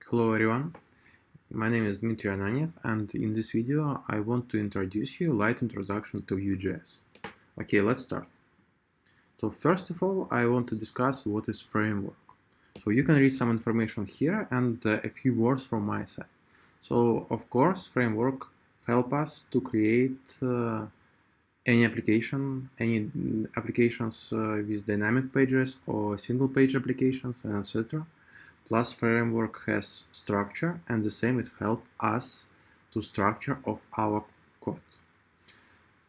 Hello everyone, my name is Dmitry Ananyev, and in this video I want to introduce you a light introduction to Vue.js. Okay, let's start. So first of all, I want to discuss what is framework. So you can read some information here and a few words from my side. So of course, framework help us to create any applications with dynamic pages or single page applications, and etc. Plus framework has structure, and the same it helps us to structure of our code.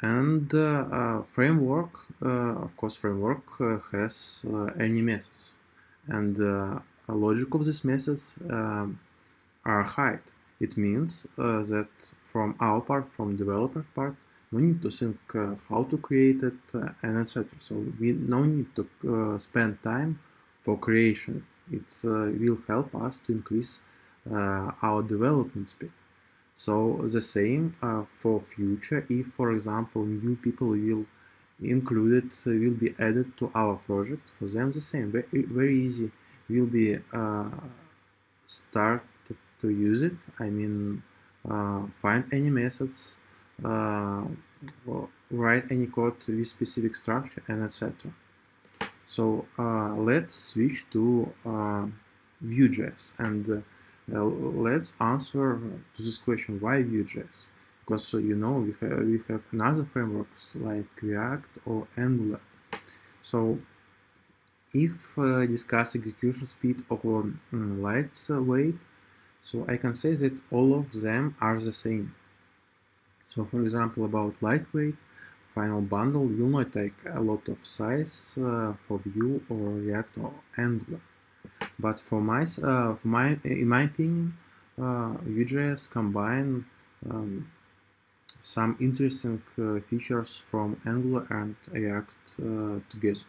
And of course, framework has any methods, and a logic of these methods are hide. It means that from our part, from developer part, no need to think how to create it and etc. So we no need to spend time for creation. It will help us to increase our development speed. So the same for future. If, for example, new people will will be added to our project, for them the same. Very easy will be start to use it. I mean, find any methods, write any code with specific structure, and etc. So let's switch to Vue.js, and let's answer to this question: why Vue.js? Because we have another frameworks like React or Angular. So if discuss execution speed or lightweight, so I can say that all of them are the same. So for example, about lightweight, final bundle will not take a lot of size for Vue or React or Angular. But in my opinion, Vue.js combine some interesting features from Angular and React together.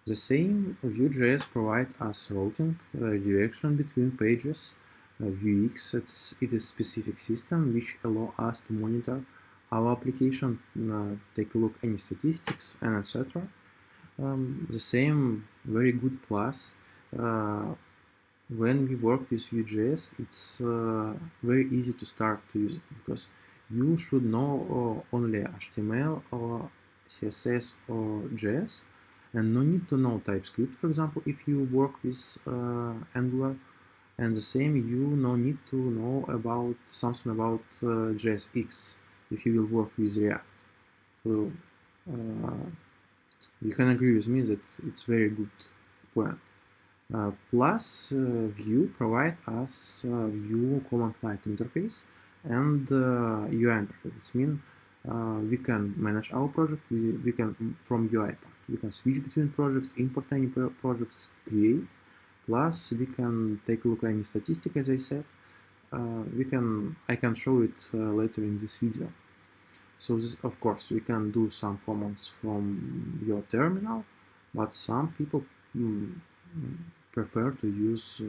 The same Vue.js provides us routing direction between pages. Vuex, it is specific system which allow us to monitor our application, take a look any statistics and etc. The same very good plus when we work with Vue.js, it's very easy to start to use it, because you should know only HTML or CSS or JS, and no need to know TypeScript, for example, if you work with Angular. And the same, you no need to know about something about JSX if you will work with React. So you can agree with me that it's very good point. Plus, Vue provide us Vue command line interface and UI interface. It means we can manage our project. We can from UI part. We can switch between projects, import any projects, create. Plus, we can take a look at any statistic, as I said. I can show it later in this video. So this, of course, we can do some commands from your terminal, but some people prefer to use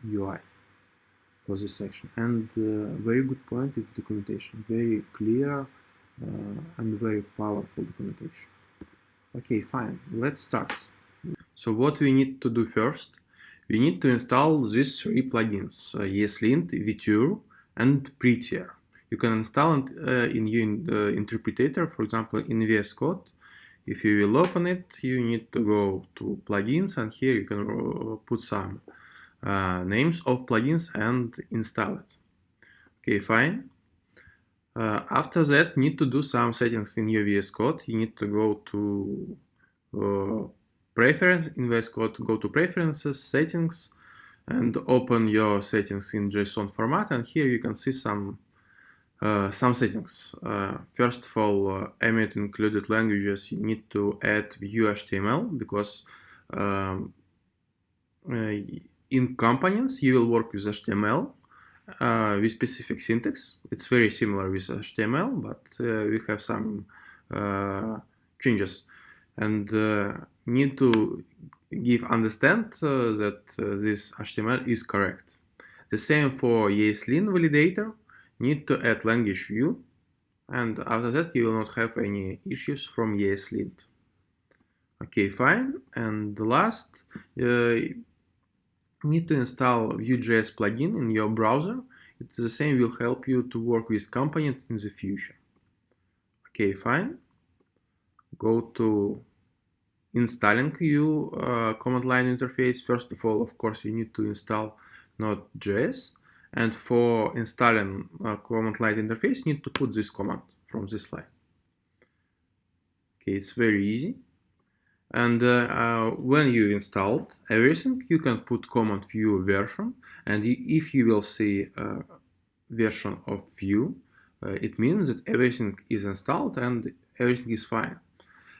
UI for this section. And very good point is documentation, very clear and very powerful documentation. Okay, fine, let's start. So what we need to do first, we need to install these three plugins, ESLint, VTUR, and Prettier. You can install it in your interpreter, for example, in VS Code. If you will open it, you need to go to plugins, and here you can put some names of plugins and install it. Okay, fine. After that, need to do some settings in your VS Code. You need to go to preference in VS Code, go to preferences, settings, and open your settings in JSON format. And here you can see some settings. First of all, emit included languages, you need to add Vue HTML, because in components you will work with HTML with specific syntax. It's very similar with HTML, but we have some changes, and need to understand that this HTML is correct. The same for ESLint validator. Need to add language view, and after that you will not have any issues from ESLint. Okay, fine. And the last, need to install VUE.JS plugin in your browser. It's the same, will help you to work with components in the future. Okay, fine. Go to installing Vue command line interface. First of all, of course, you need to install Node.js. And for installing command line interface, you need to put this command from this slide. Okay, it's very easy. And when you installed everything, you can put command Vue version. And if you will see version of Vue, it means that everything is installed and everything is fine.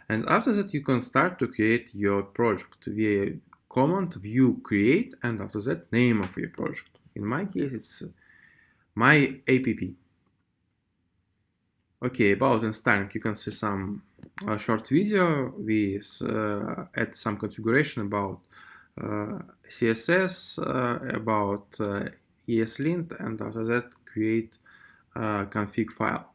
And after that, you can start to create your project via command Vue create, and after that, name of your project. In my case, it's my app. Okay, about installing, you can see some short video with add some configuration about CSS, about ESLint, and after that create a config file.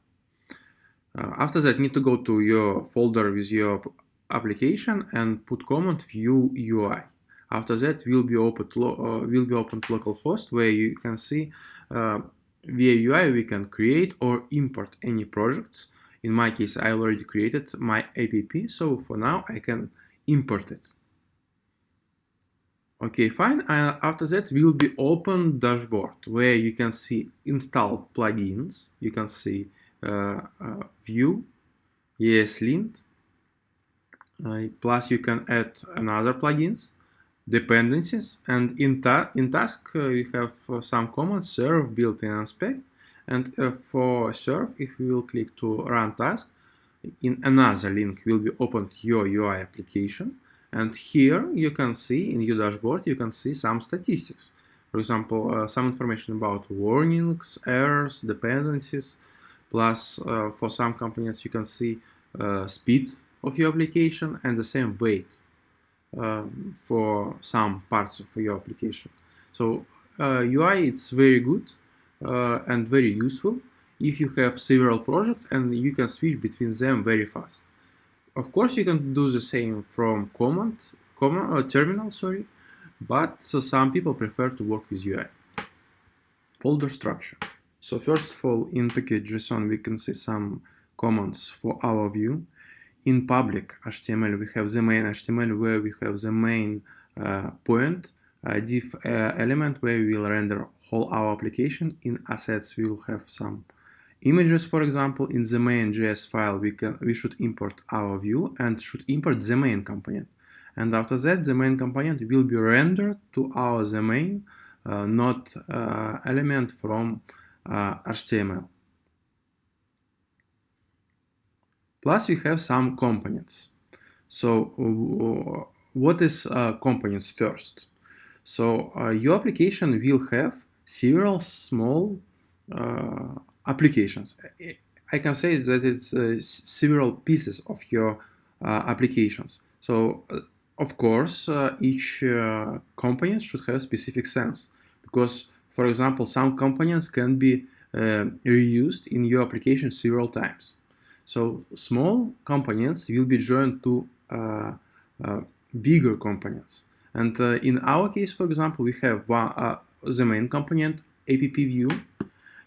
After that, need to go to your folder with your application and put command Vue UI. After that, will be opened localhost, where you can see via UI we can create or import any projects. In my case, I already created my app, so for now I can import it. Okay, fine. After that, will be open dashboard, where you can see installed plugins. You can see Vue, ESLint, plus you can add another plugins, dependencies, and in task we have some commands: serve, built-in, inspect. And for serve, if we will click to run task, in another link will be opened your UI application. And here you can see in your dashboard, you can see some statistics. For example, some information about warnings, errors, dependencies. Plus, for some components, you can see speed of your application and the same weight for some parts of your application. So UI, it's very good and very useful if you have several projects and you can switch between them very fast. Of course, you can do the same from terminal, sorry, but some people prefer to work with UI. Folder structure. So first of all, in package.json, we can see some commands for our view. In public HTML, we have the main HTML, where we have the main point, div element, where we will render whole our application. In assets, we will have some images, for example. In the main.js file, we should import our view and should import the main component. And after that, the main component will be rendered to our the main not element from HTML. Plus, we have some components. So, what is components first? So, your application will have several small applications. I can say that it's several pieces of your applications. So, of course, each component should have specific sense, because, for example, some components can be reused in your application several times. So small components will be joined to bigger components. And in our case, for example, we have the main component, app view,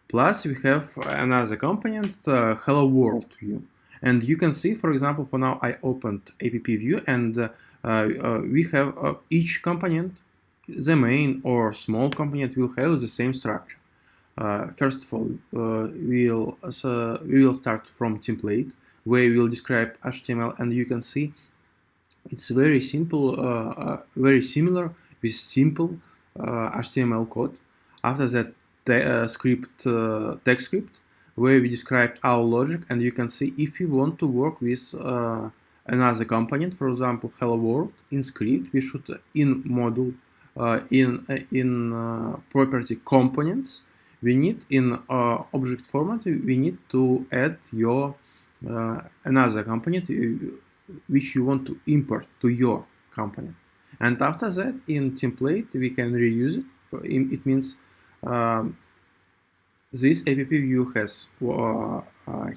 plus we have another component, hello world view. And you can see, for example, for now I opened app view, and we have each component, the main or small component, will have the same structure. First of all, we will start from template, where we will describe HTML, and you can see it's very simple, very similar with simple HTML code. After that, text script, where we describe our logic, and you can see if we want to work with another component, for example, hello world, in script, we should in module, in property components, we need in object format, we need to add your another component which you want to import to your component. And after that, in template, we can reuse it. It means this app view has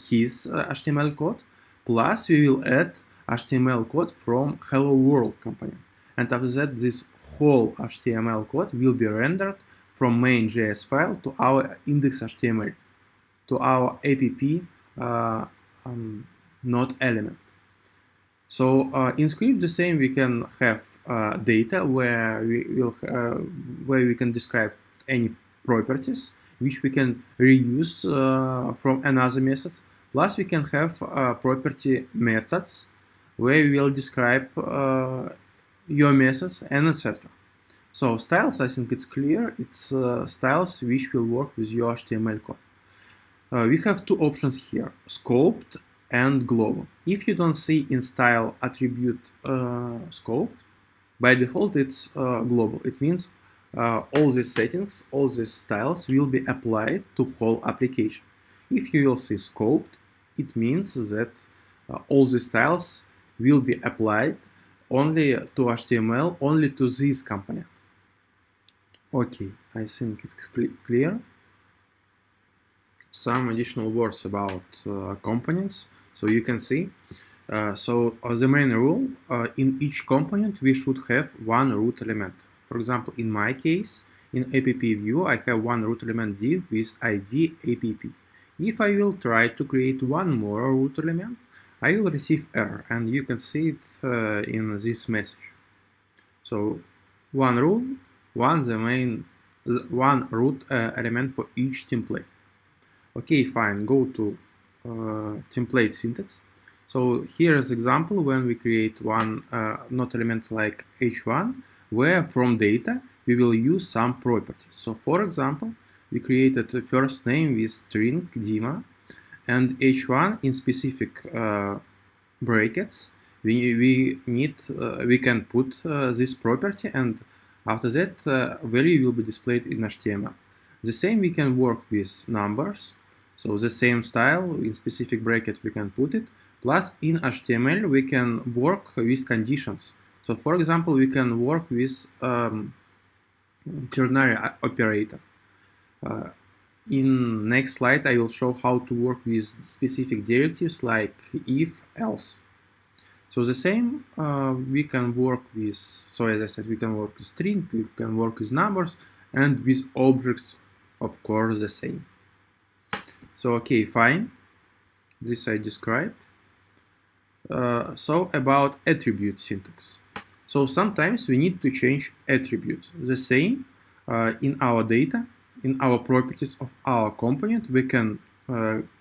his HTML code, plus we will add HTML code from hello world component. And after that, this whole HTML code will be rendered from main.js file to our index.html, to our app node element. So in script, the same, we can have data where we can describe any properties which we can reuse from another method. Plus, we can have property methods where we will describe your methods and etc. So styles, I think it's clear. It's styles which will work with your HTML code. We have two options here: scoped and global. If you don't see in style attribute scoped, by default it's global. It means all these settings, all these styles will be applied to whole application. If you will see scoped, it means that all the styles will be applied only to HTML, only to this component. Okay, I think it's clear. Some additional words about components. So you can see, the main rule, in each component we should have one root element. For example, in my case, in app view, I have one root element div with ID app. If I will try to create one more root element, I will receive error, and you can see it in this message. So one rule, one root element for each template. Okay, fine, go to template syntax. So here's example when we create one node element like h1, where from data we will use some properties. So for example, we created a first name with string Dima, and h1 in specific brackets we can put this property, and after that value will be displayed in HTML. The same we can work with numbers. So the same style in specific bracket we can put it. Plus in HTML we can work with conditions. So for example, we can work with ternary operator. In next slide I will show how to work with specific directives like if, else. So the same we can work with, so as I said, we can work with string, we can work with numbers, and with objects, of course, the same. So okay, fine, this I described. So about attribute syntax. So sometimes we need to change attribute. The same in our data, in our properties of our component, we can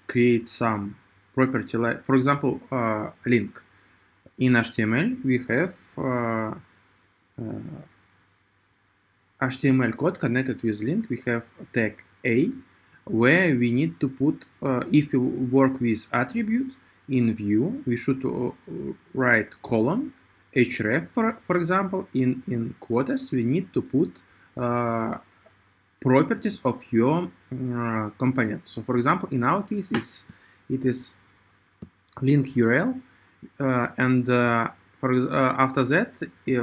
create some property, like, for example, link. In HTML, we have HTML code connected with link. We have tag A, where we need to put, if we work with attribute in Vue, we should write colon href, for example. In quotas, we need to put properties of your component. So for example, in our case, it is link URL, and after that,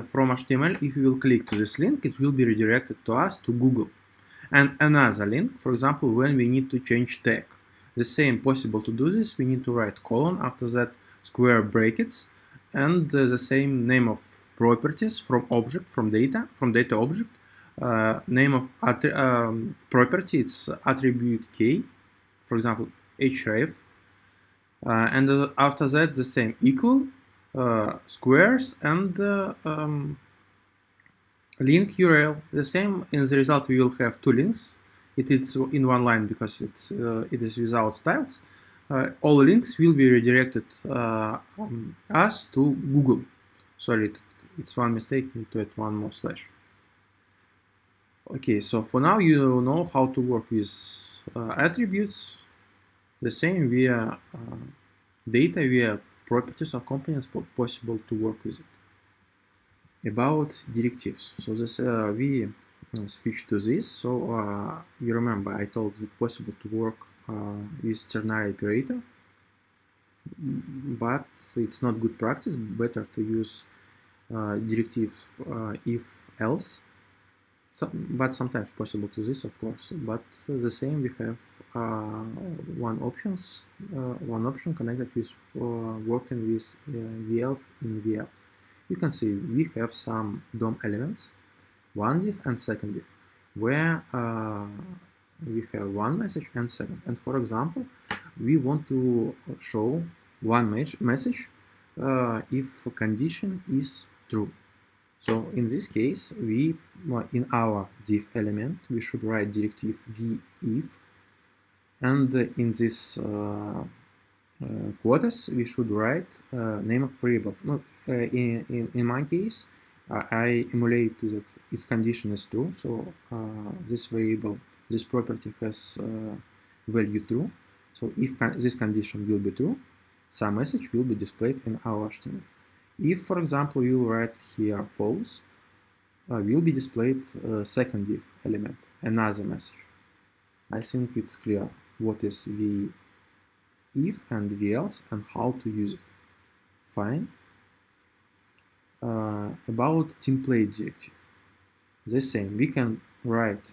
from HTML, if you will click to this link, it will be redirected to us to Google. And another link, for example, when we need to change tag. The same possible to do this, we need to write colon, after that square brackets, and the same name of properties from object, from data object, name of property, it's attribute k, for example, href, and after that the same equal, squares, and link URL. The same, in the result we will have two links. It is in one line because it is without styles. All links will be redirected us to Google. Sorry, it's one mistake, need to add one more slash. Okay, so for now you know how to work with attributes. The same via data, via properties of components, possible to work with it. About directives, so this we switch to this. So you remember I told it possible to work with ternary operator, but it's not good practice. Better to use directive if, else. But sometimes possible to this, of course. But the same, we have one option connected with working with VL in VL. You can see we have some DOM elements. one div and second div, where we have one message and second. And for example, we want to show one message if a condition is true. So in this case, we in our div element we should write directive VUE, and in this quotas we should write name of variable. No, in my case, I emulate that its condition is true, so this variable, this property has value true. So if this condition will be true, some message will be displayed in our HTML. If, for example, you write here false, will be displayed second div element, another message. I think it's clear what is VUE and VELSE and how to use it. Fine. About template directive, the same. We can write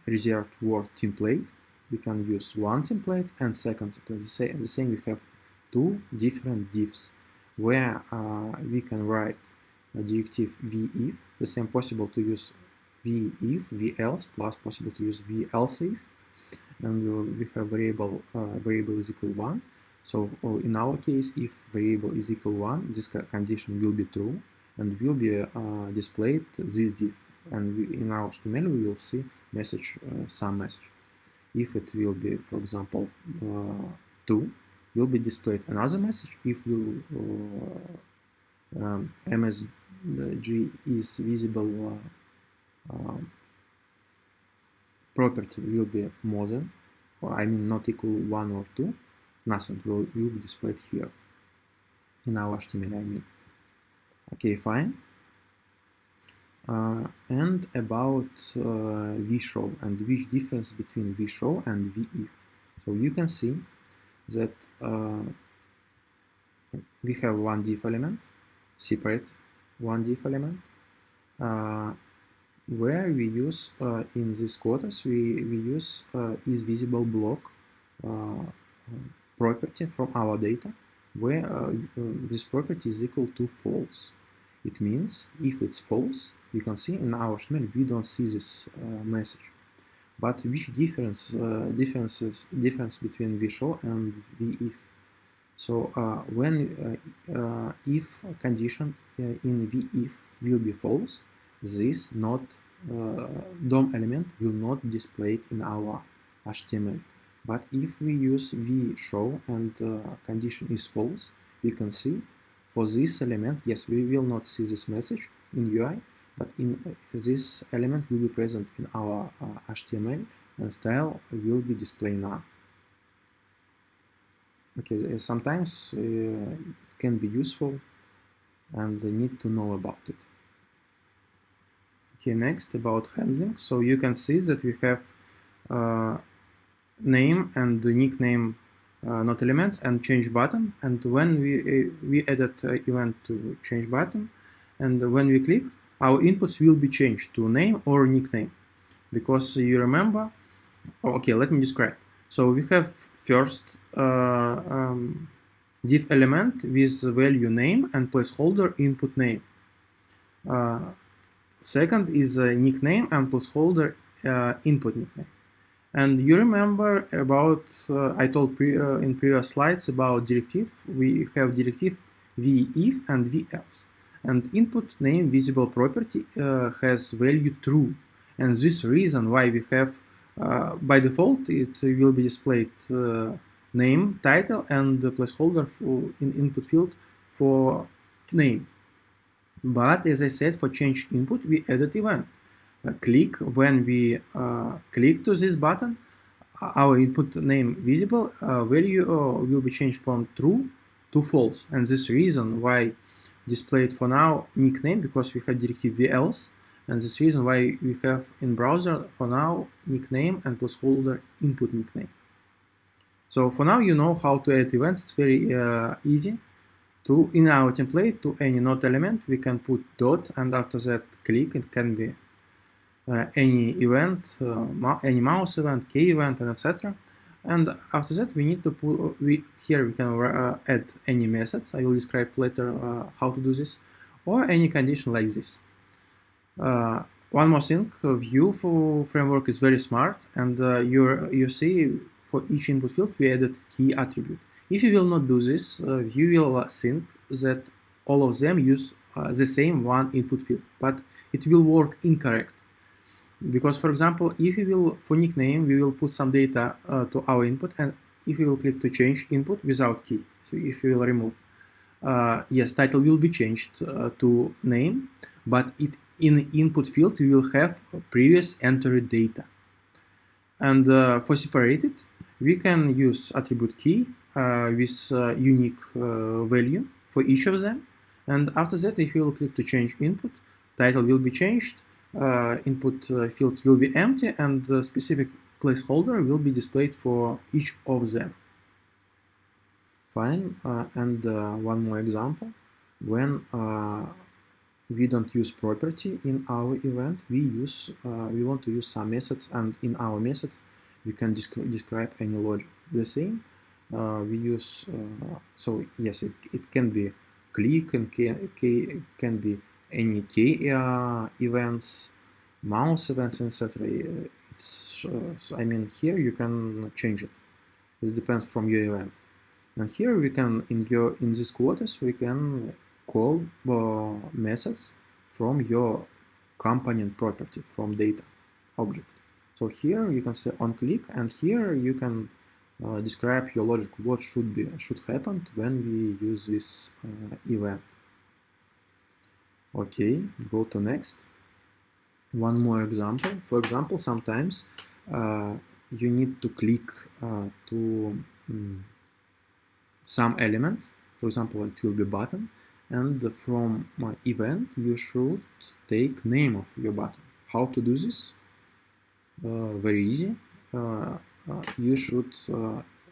reserved word template. We can use one template and second template. The same. We have two different divs where we can write a directive VUE. The same possible to use VUE, VELSE, plus possible to use VELSE, and we have variable is equal 1. So in our case, if variable is equal 1, this condition will be true and will be displayed this div. And in our HTML, we will see message, some message. If it will be, for example, 2, will be displayed another message. If MSG is visible property will be more than, or I mean not equal 1 or 2, nothing will be displayed here in our HTML, I mean. Okay, fine. And about VShow and which difference between VShow and VIF. So you can see that we have one div element, separate one div element, where we use in these quotas we use is visible block property from our data, where this property is equal to false. It means if it's false, you can see in our HTML we don't see this message. But which difference between VShow and VIF? So when if condition in VIF will be false, this not DOM element will not display in our HTML. But if we use VShow and condition is false, we can see for this element, yes, we will not see this message in UI, but in this element will be present in our HTML and style will be displayed now. Okay, sometimes it can be useful and they need to know about it. Okay, next about handling. So you can see that we have name and the nickname not elements and change button, and when we added event to change button, and when we click, our inputs will be changed to name or nickname, because you remember. Okay, let me describe. So we have first div element with value name and placeholder input name. Second is a nickname and placeholder input nickname. And you remember about, I told in previous slides about directive. We have directive VIF and VELSE. And input name visible property has value true. And this reason why we have, by default, it will be displayed name, title, and the placeholder in input field for name. But as I said, for change input, we added event. Click, when we click to this button, our input name visible value will be changed from true to false, and this reason why displayed for now nickname, because we have directive VELSE, and this reason why we have in browser for now nickname and placeholder input nickname. So for now you know how to add events. It's very easy. In our template, to any node element we can put dot, and after that click. It can be any event, any mouse event, key event, and etc. And after that we need to put, here we can add any methods. I will describe later how to do this, or any condition like this. One more thing, Vue framework is very smart, and you see for each input field we added key attribute. If you will not do this, Vue will think that all of them use the same one input field, but it will work incorrect. Because, for example, if we will, for nickname, we will put some data to our input, and if we will click to change input without key, so if we will remove, yes, title will be changed to name, but in input field we will have previous entered data. And for separated, we can use attribute key with unique value for each of them. And after that, if we will click to change input, title will be changed, input field will be empty, and the specific placeholder will be displayed for each of them. Fine. And one more example. When we don't use property in our event, we want to use some methods, and in our methods we can describe any logic. The same we use, so yes, it can be click, and can be any key events, mouse events, etc. I mean, here you can change it. This depends from your event. And here we can, in these quotas, we can call methods from your component property, from data object. So here you can say on click, and here you can describe your logic, what should happen when we use this event. Okay, go to next. One more example. For example, sometimes you need to click to some element. For example, it will be button, and from my event you should take name of your button. How to do this? Very easy. You should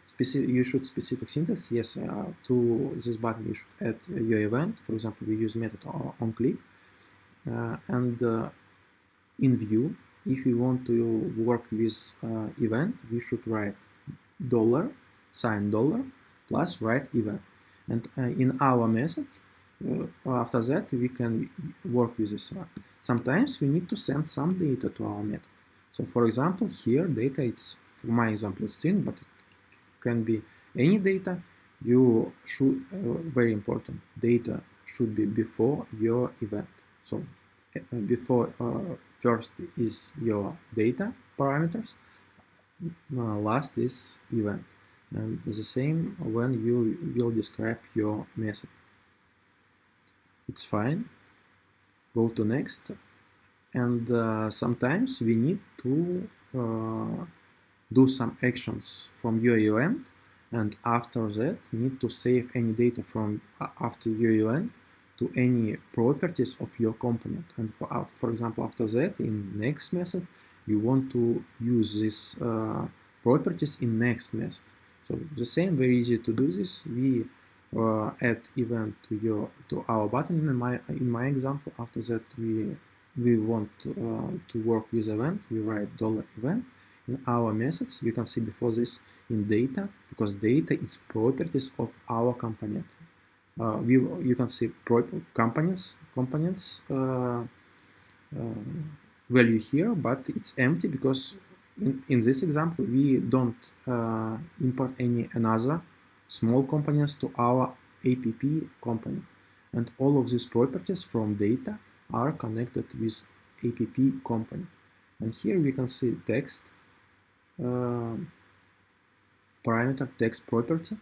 specific syntax. Yes, to this button you should add your event. For example, we use method on click, and in Vue, if we want to work with event, we should write $, plus write event, and in our methods, after that we can work with this one. Sometimes we need to send some data to our method. So for example, here data, it's, for my example, it's string, but it can be any data. You should, very important, data should be before your event. So before first is your data parameters, last is event. And the same when you will describe your method. It's fine. Go to next. And sometimes we need to do some actions from your event, and after that need to save any data from after your event to any properties of your component. And for example, after that, in next method, you want to use these properties in next method. So the same, very easy to do this. We add event to our button in my example. After that, we want to work with event. We write $event in our methods. You can see before this in data, because data is properties of our component. You can see components value here, but it's empty because in this example we don't import any another small components to our app component, and all of these properties from data are connected with app component. And here we can see text parameter, text property,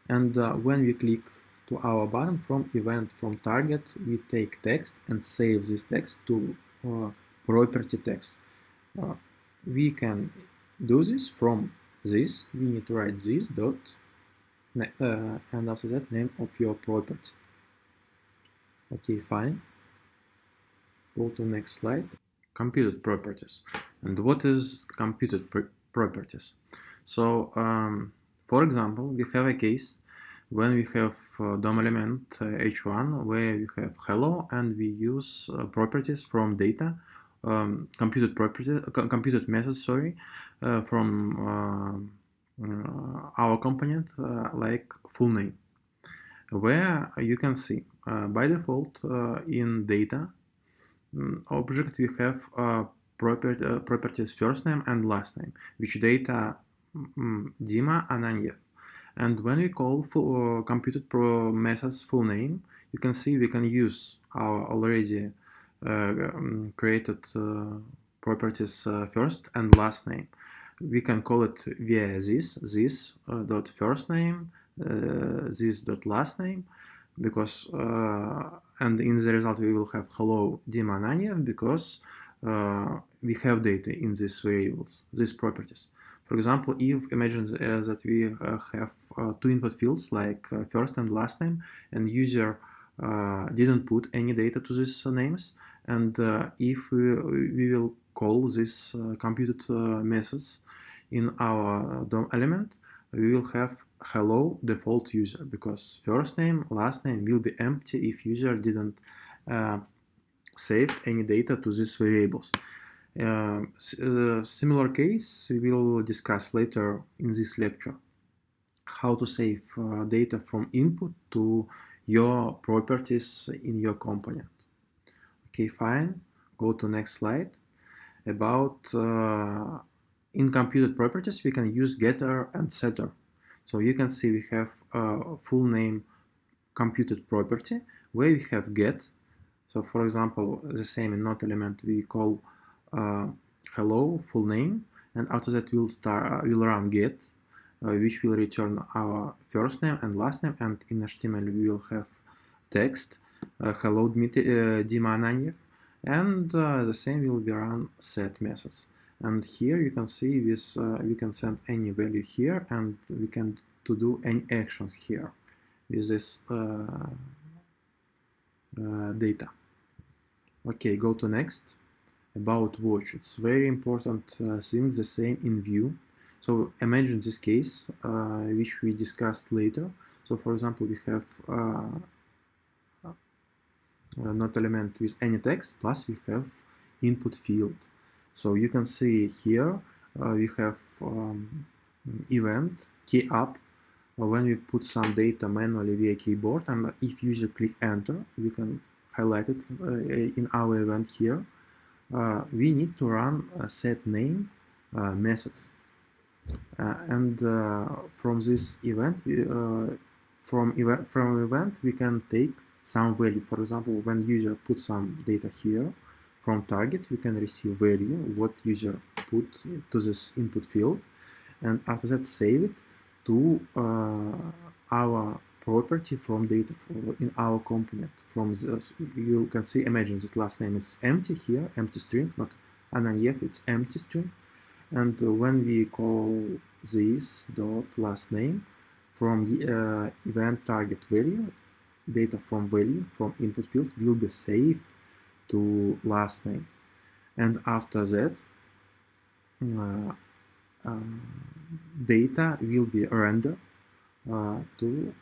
and when we click to our button from event, from target, we take text and save this text to property text. We can do this from this. We need to write this dot and after that name of your property. Okay, fine. Go to next slide. Computed properties. And what is computed properties? So for example, we have a case when we have DOM element h1 where we have hello, and we use properties from data, computed methods, sorry, from our component like full name, where you can see by default in data object we have properties first name and last name, which data Dima Ananyev. And when we call computed methods full name, you can see we can use our already created properties first and last name. We can call it via this dot first name, this dot last name, because and in the result we will have hello Dima Ananyev, because we have data in these variables, these properties. For example, if imagine that we have two input fields like first and last name, and user didn't put any data to these names, and if we will call these computed methods in our DOM element, we will have hello default user, because first name, last name will be empty if user didn't save any data to these variables. Similar case we will discuss later in this lecture, how to save data from input to your properties in your component. Okay, fine, go to next slide. About in computed properties we can use getter and setter. So you can see we have full name computed property where we have get. So for example, the same in not element we call hello full name, and after that we'll run get, which will return our first name and last name, and in HTML we will have text hello Dima Ananyev, and the same will be run set methods. And here you can see this we can send any value here, and we can do any actions here with this data. Okay, go to next. About watch, it's very important thing, the same in Vue. So imagine this case which we discussed later. So for example, we have not element with any text, plus we have input field. So you can see here we have event key up when we put some data manually via keyboard, and if user click enter, we can highlight it in our event here. We need to run a set name methods, and from this event, from event we can take some value. For example, when user puts some data here from target, we can receive value what user put to this input field, and after that save it to our property from data in our component. From this, you can see, imagine that last name is empty here, empty string, not Ananyev, it's empty string. And when we call this dot last name from the event target value, data from value from input field will be saved to last name, and after that data will be rendered to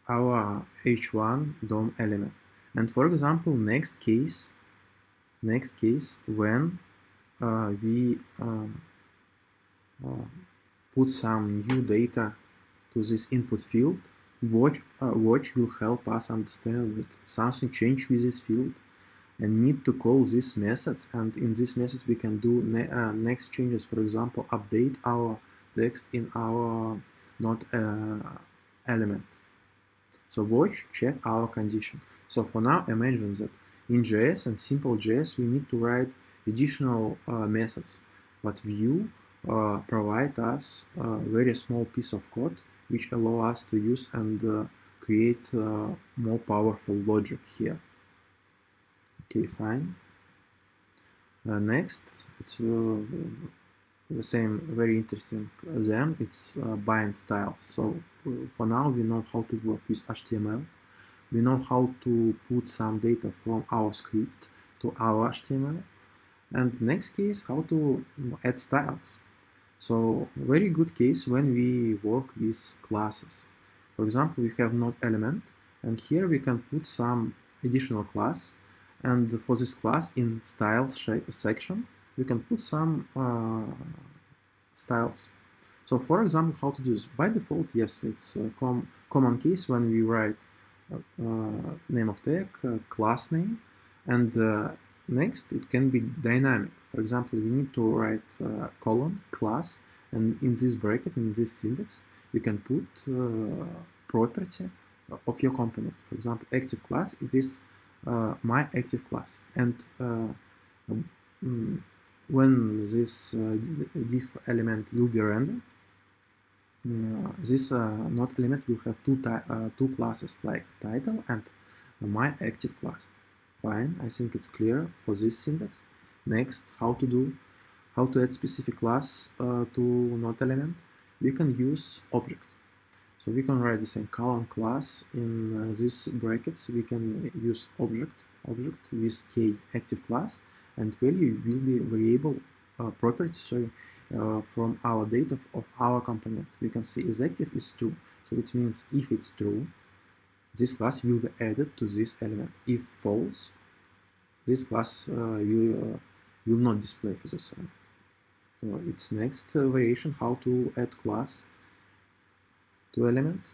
our h1 DOM element. And for example, next case when we put some new data to this input field, watch will help us understand that something changed with this field and need to call these methods, and in this method we can do next changes. For example, update our text in our not element. So watch check our condition. So for now, imagine that in JS and simple JS we need to write additional methods, but Vue provide us a very small piece of code which allow us to use and create more powerful logic here. Okay, fine. Next, it's the same, very interesting them, it's bind styles. So for now we know how to work with HTML. We know how to put some data from our script to our HTML. And next case, how to add styles. So very good case when we work with classes. For example, we have node element, and here we can put some additional class. And for this class, in styles section, we can put some styles. So for example, how to do this? By default, yes, it's a common case when we write name of tag, class name, and next it can be dynamic. For example, you need to write colon class, and in this bracket, in this syntax, you can put property of your component. For example, active class, it is my active class, and when this div element will be rendered, this node element will have two classes like title and my active class. Fine, I think it's clear for this syntax. Next, how to add specific class to node element. We can use object. So we can write the same colon class in these brackets. We can use object with k active class, and value will be variable property. Sorry. From our data of our component. We can see is active is true. So it means if it's true, this class will be added to this element. If false, this class will not display for this element. So it's next variation how to add class to element.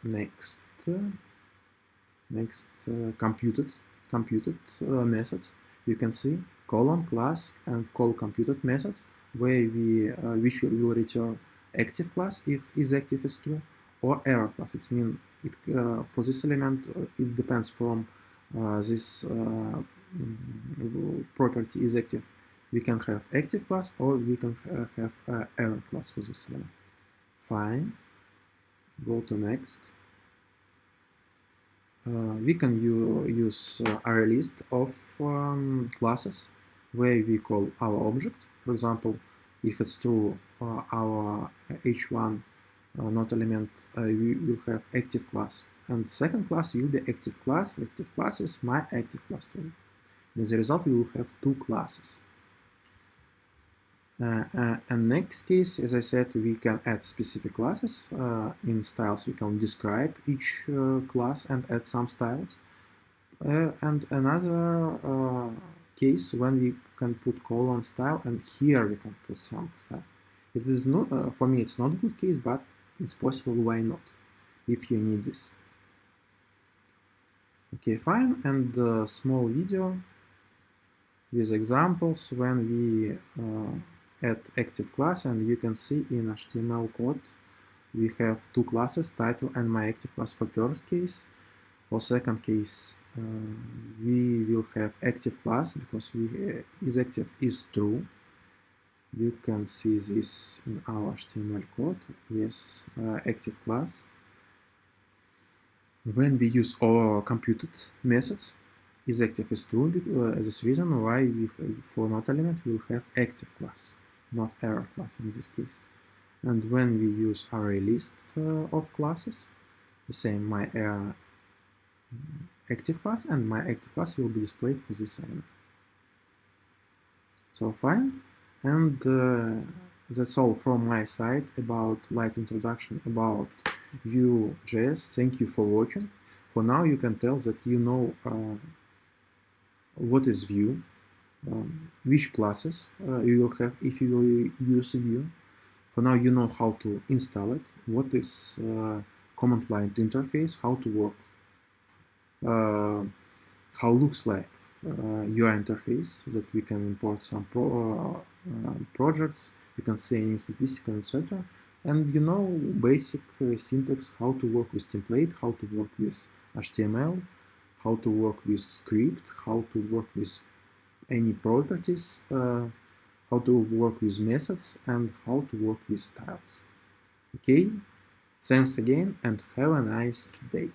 Next computed methods. You can see colon class and call computed methods where we which will return active class if is active is true, or error class. It means for this element it depends from this property is active. We can have active class or we can have error class for this element. Fine. Go to next. We can use array list of classes where we call our object. For example, if it's true, our h1 node element we will have active class, and second class will be active class. Active class is my active class. As a result, we will have two classes. And next case, as I said, we can add specific classes. In styles, we can describe each class and add some styles. And another case when we can put colon style, and here we can put some style. It is not for me. It's not a good case, but it's possible. Why not? If you need this. Okay, fine. And a small video with examples when we add active class, and you can see in HTML code we have two classes, title and my active class for first case. For second case, we will have active class because is active is true. You can see this in our HTML code. Yes, active class. When we use our computed methods, is active is true. As this reason why we for node element we will have active class, not error class in this case. And when we use array list of classes, the same my active class and my active class will be displayed for this element. So fine, and that's all from my side about light introduction about VUE.JS. Thank you for watching. For now, you can tell that you know what is Vue, which classes you will have if you will use Vue. For now, you know how to install it, what is command line interface, how to work, how looks like UI interface, that we can import some projects, we can say any statistical, etc. And you know basic syntax, how to work with template, how to work with HTML, how to work with script, how to work with any properties, how to work with methods, and how to work with styles. Okay, thanks again and have a nice day.